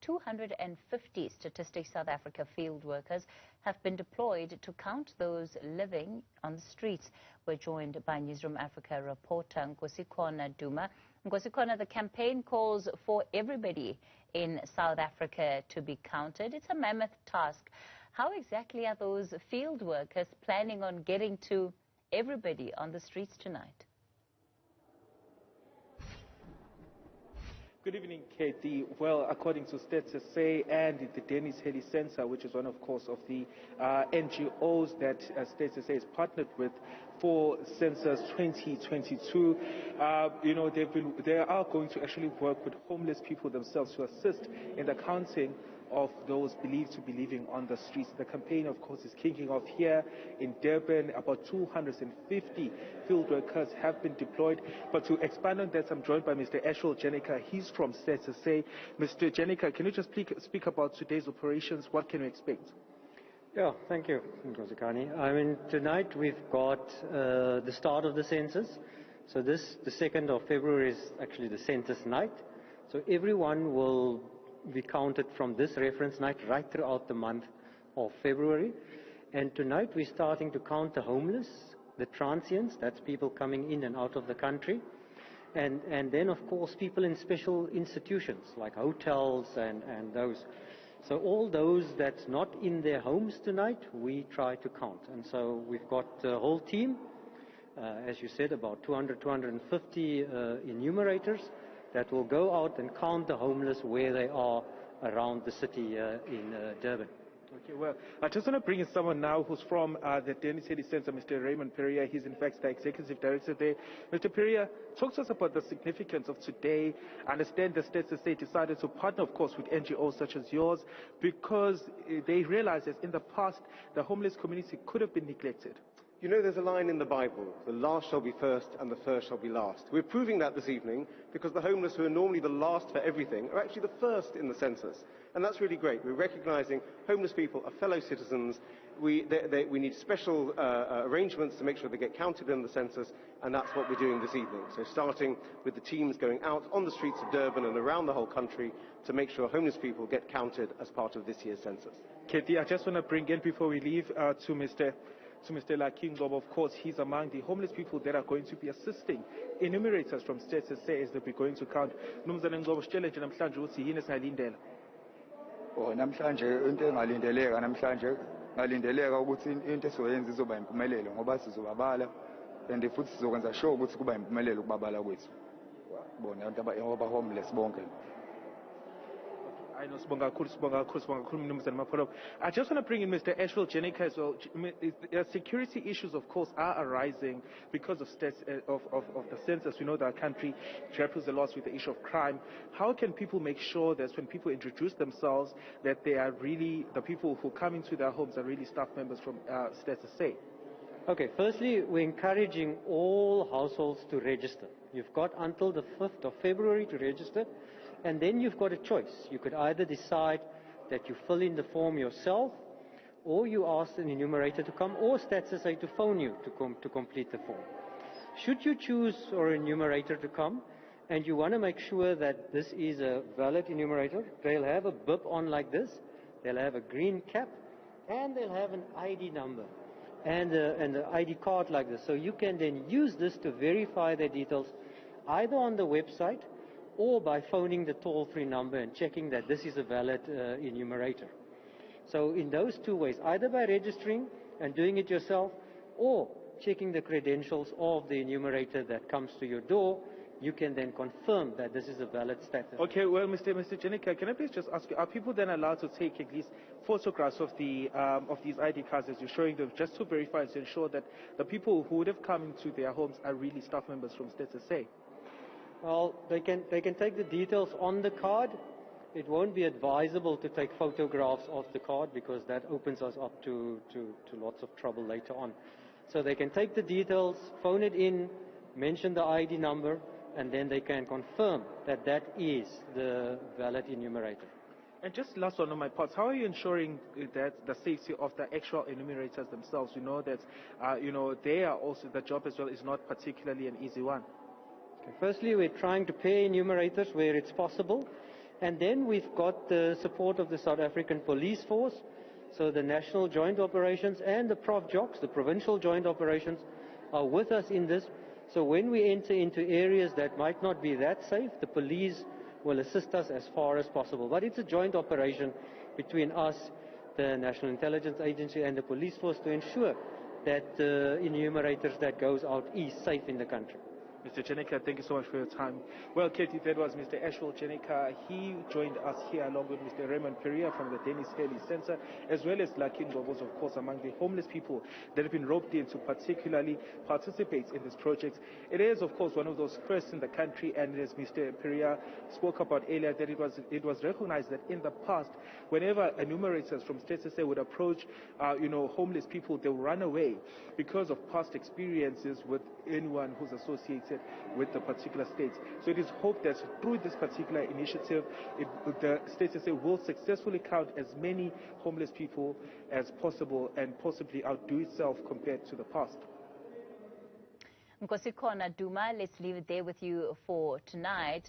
250 Statistics South Africa field workers have been deployed to count those living on the streets. We're joined by Newzroom Afrika reporter Nkosikhona Duma. Nkosikhona, the campaign calls for everybody in South Africa to be counted. It's a mammoth task. How exactly are those field workers planning on getting to everybody on the streets tonight? Good evening, Katie. Well, according to Census and the Dennis Heli Center, which is one, of course, of the NGOs that Census is partnered with for Census 2022, they are going to actually work with homeless people themselves to assist in the counting of those believed to be living on the streets. The campaign, of course, is kicking off here in Durban. About 250 field workers have been deployed. But to expand on that, I'm joined by Mr. Ashwell Jenica. He's from Census. Mr. Jenica, can you just speak about today's operations? What can we expect? Yeah, thank you, Nkosikhona. I mean, tonight we've got the start of the census. So the 2nd of February is actually the census night. So everyone will be counted from this reference night right throughout the month of February. And tonight we're starting to count the homeless, the transients, that's people coming in and out of the country. And then, of course, people in special institutions like hotels and those. So all those that's not in their homes tonight, we try to count. And so we've got the whole team, as you said, about 250 enumerators that will go out and count the homeless where they are around the city in Durban. Okay, well, I just want to bring in someone now who's from the Dennis Heli Center, Mr. Raymond Pereira. He's in fact the executive director there. Mr. Pereira, talk to us about the significance of today. I understand the Census decided to partner, of course, with NGOs such as yours because they realized that in the past the homeless community could have been neglected. You know, there's a line in the Bible, the last shall be first and the first shall be last. We're proving that this evening because the homeless, who are normally the last for everything, are actually the first in the census. And that's really great. We're recognizing homeless people are fellow citizens. We need special arrangements to make sure they get counted in the census, and that's what we're doing this evening. So starting with the teams going out on the streets of Durban and around the whole country to make sure homeless people get counted as part of this year's census. Katie, I just want to bring in, before we leave, to Mr. Laking. Of course, he's among the homeless people that are going to be assisting enumerators from Census as they're going to count. Namhlanje into engalindeleka namhlanje ngalindeleka ukuthi into esizoyenza izoba impumelelo ngoba sizobabala and futhi sizokwenza sure ukuthi kuba impumelelo ukubabala kwethu bona abantu aba homeless bonke. I know, I just want to bring in Mr. Ashwell Jenica as well. Security issues, of course, are arising because of the census. We know that our country grapples a lot with the issue of crime. How can people make sure that when people introduce themselves, that they are really, the people who come into their homes are really staff members from Census? Okay, firstly, we're encouraging all households to register. You've got until the 5th of February to register. And then you've got a choice. You could either decide that you fill in the form yourself, or you ask an enumerator to come, or Census to phone you to complete the form. Should you choose or an enumerator to come, and you want to make sure that this is a valid enumerator, they'll have a bib on like this, they'll have a green cap, and they'll have an ID number and an ID card like this. So you can then use this to verify their details either on the website or by phoning the toll-free number and checking that this is a valid enumerator. So in those two ways, either by registering and doing it yourself, or checking the credentials of the enumerator that comes to your door, you can then confirm that this is a valid status. Okay, well, Mr. Jenica, can I please just ask you, are people then allowed to take at least photographs of these ID cards as you're showing them, just to verify, to ensure that the people who would have come into their homes are really staff members from Census? Well, they can take the details on the card. It won't be advisable to take photographs of the card because that opens us up to lots of trouble later on. So they can take the details, phone it in, mention the ID number, and then they can confirm that that is the valid enumerator. And just last one on my part, how are you ensuring that the safety of the actual enumerators themselves? You know that, they are also, the job as well is not particularly an easy one. Okay, firstly, we're trying to pay enumerators where it's possible. And then we've got the support of the South African Police Force, so the National Joint Operations and the ProvJocs, the Provincial Joint Operations, are with us in this. So when we enter into areas that might not be that safe, the police will assist us as far as possible. But it's a joint operation between us, the National Intelligence Agency and the Police Force to ensure that the enumerators that goes out is safe in the country. Mr. Jenica, thank you so much for your time. Well, Katie, that was Mr. Ashwell Jenica. He joined us here along with Mr. Raymond Perea from the Dennis Haley Center, as well as Lakin Robos, of course, among the homeless people that have been roped in to particularly participate in this project. It is, of course, one of those first in the country, and as Mr. Perea spoke about earlier, that it was recognized that in the past, whenever enumerators from State SA would approach, homeless people, they would run away because of past experiences with anyone who's associated with the particular state. So it is hoped that through this particular initiative, the State SA will successfully count as many homeless people as possible and possibly outdo itself compared to the past. Nkosikhona Duma, let's leave it there with you for tonight.